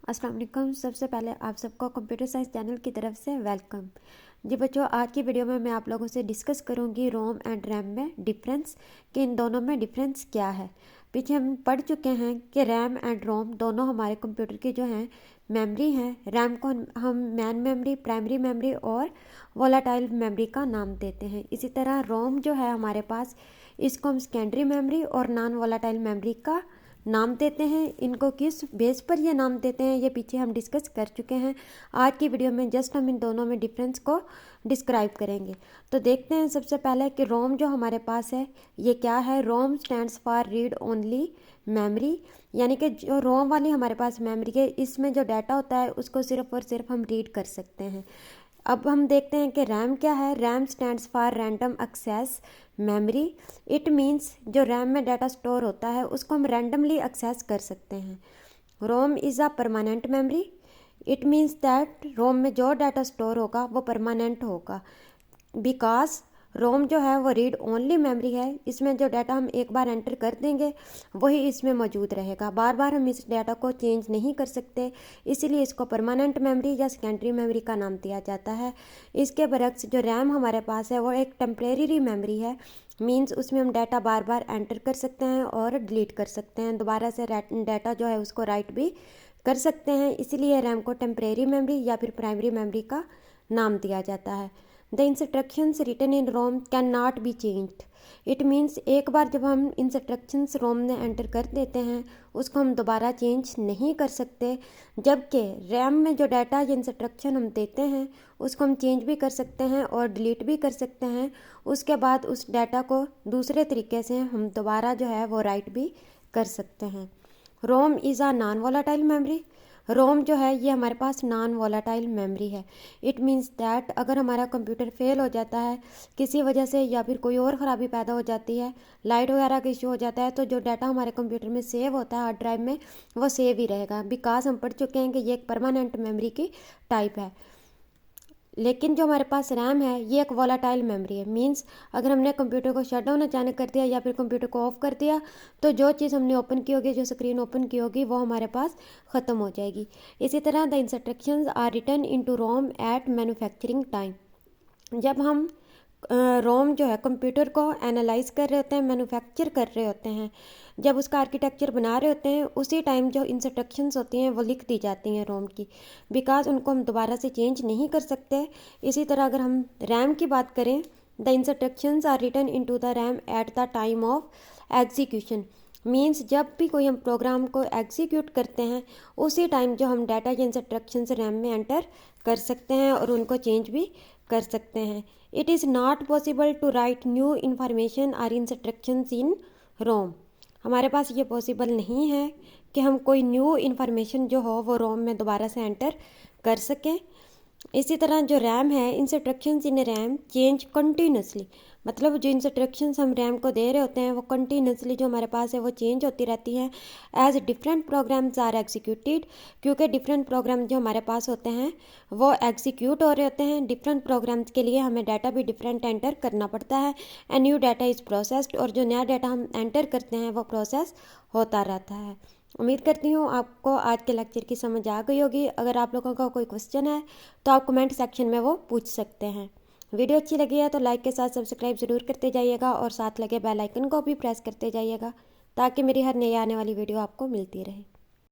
अस्सलाम वालेकुम। सबसे पहले आप सबको कंप्यूटर साइंस चैनल की तरफ से वेलकम। जी बच्चों, आज की वीडियो में मैं आप लोगों से डिस्कस करूंगी रोम एंड रैम में डिफरेंस, कि इन दोनों में डिफरेंस क्या है। पीछे हम पढ़ चुके हैं कि रैम एंड रोम दोनों हमारे कंप्यूटर की जो हैं मेमोरी हैं। रैम को हम मेन मेमोरी, प्राइमरी मेमोरी और वोलाटाइल मेमोरी का नाम देते हैं। इसी तरह रोम जो है हमारे पास, इसको हम सेकेंडरी मेमोरी और नॉन वोलाटाइल मेमोरी का नाम देते हैं। इनको किस बेस पर ये नाम देते हैं ये पीछे हम डिस्कस कर चुके हैं। आज की वीडियो में जस्ट हम इन दोनों में डिफरेंस को डिस्क्राइब करेंगे। तो देखते हैं सबसे पहले कि रोम जो हमारे पास है ये क्या है। रोम stands for read only memory, यानी कि जो रोम वाली हमारे पास मेमोरी है इसमें जो डाटा होता है उसको सिर्फ और सिर्फ हम रीड कर सकते हैं। अब हम देखते हैं कि रैम क्या है। RAM stands for random access memory. It means जो रैम में डाटा स्टोर होता है उसको हम रैंडमली एक्सेस कर सकते हैं। ROM is a permanent memory. It means that ROM में जो डाटा स्टोर होगा वो परमानेंट होगा, बिकॉज रोम जो है वो रीड ओनली मेमोरी है। इसमें जो डाटा हम एक बार एंटर कर देंगे वही इसमें मौजूद रहेगा, बार बार हम इस डाटा को चेंज नहीं कर सकते, इसीलिए इसको परमानेंट मेमोरी या सेकेंडरी मेमोरी का नाम दिया जाता है। इसके बरक्स जो रैम हमारे पास है वो एक टेम्परेरी मेमोरी है। मीन्स उसमें हम डाटा बार बार एंटर कर सकते हैं और डिलीट कर सकते हैं, दोबारा से डाटा जो है उसको राइट भी कर सकते हैं, इसीलिए रैम को टेम्परेरी मेमोरी या फिर प्राइमरी मेमोरी का नाम दिया जाता है। The instructions written in ROM can not be changed. It means एक बार जब हम इंस्ट्रक्शंस रोम में एंटर कर देते हैं उसको हम दोबारा चेंज नहीं कर सकते, जबकि रैम में जो डाटा या इंस्ट्रक्शन हम देते हैं उसको हम चेंज भी कर सकते हैं और डिलीट भी कर सकते हैं। उसके बाद उस डाटा को दूसरे तरीके से हम दोबारा जो है वो राइट भी कर सकते हैं। ROM is a non volatile memory. ROM जो है ये हमारे पास नॉन वोलाटाइल मेमोरी है। इट मीन्स दैट अगर हमारा कंप्यूटर फेल हो जाता है किसी वजह से या फिर कोई और ख़राबी पैदा हो जाती है, लाइट वगैरह का इशू हो जाता है, तो जो डाटा हमारे कंप्यूटर में सेव होता है हार्ड ड्राइव में वो सेव ही रहेगा, बिकॉज हम पढ़ चुके हैं कि ये एक परमानेंट मेमोरी की टाइप है। लेकिन जो हमारे पास रैम है ये एक वोलाटाइल मेमोरी है। मींस अगर हमने कंप्यूटर को शट डाउन अचानक कर दिया या फिर कंप्यूटर को ऑफ कर दिया तो जो चीज़ हमने ओपन की होगी, जो स्क्रीन ओपन की होगी, वो हमारे पास ख़त्म हो जाएगी। इसी तरह the instructions are written into ROM at manufacturing time. जब हम रोम जो है कंप्यूटर को एनालाइज कर रहे होते हैं, मैन्युफैक्चर कर रहे होते हैं, जब उसका आर्किटेक्चर बना रहे होते हैं उसी टाइम जो इंस्ट्रक्शंस होती हैं वो लिख दी जाती हैं रोम की, बिकॉज उनको हम दोबारा से चेंज नहीं कर सकते। इसी तरह अगर हम रैम की बात करें, the instructions are written into the RAM at the time of execution. Means जब भी कोई हम प्रोग्राम को एग्जीक्यूट करते हैं उसी टाइम जो हम डाटा या इंस्ट्रक्शंस रैम में एंटर कर सकते हैं और उनको चेंज भी कर सकते हैं। It is not possible to write new information or instructions in ROM. हमारे पास ये पॉसिबल नहीं है कि हम कोई न्यू इन्फॉर्मेशन जो हो वो रोम में दोबारा से एंटर कर सकें। इसी तरह जो रैम है, इंस्ट्रक्शंस इन रैम चेंज कंटिन्यूसली। मतलब जो इंस्ट्रक्शंस हम रैम को दे रहे होते हैं वो कंटिन्यूसली जो हमारे पास है वो चेंज होती रहती हैं as different programs are executed, क्योंकि डिफरेंट प्रोग्राम जो हमारे पास होते हैं वो एग्जीक्यूट हो रहे होते हैं। डिफरेंट प्रोग्राम्स के लिए हमें डाटा भी डिफरेंट एंटर करना पड़ता है and new data is processed, और जो नया डाटा हम एंटर करते हैं वो प्रोसेस होता रहता है। उम्मीद करती हूँ आपको आज के लेक्चर की समझ आ गई होगी। अगर आप लोगों का कोई क्वेश्चन है तो आप कमेंट सेक्शन में वो पूछ सकते हैं। वीडियो अच्छी लगी है तो लाइक के साथ सब्सक्राइब ज़रूर करते जाइएगा और साथ लगे बेल आइकन को भी प्रेस करते जाइएगा ताकि मेरी हर नई आने वाली वीडियो आपको मिलती रहे।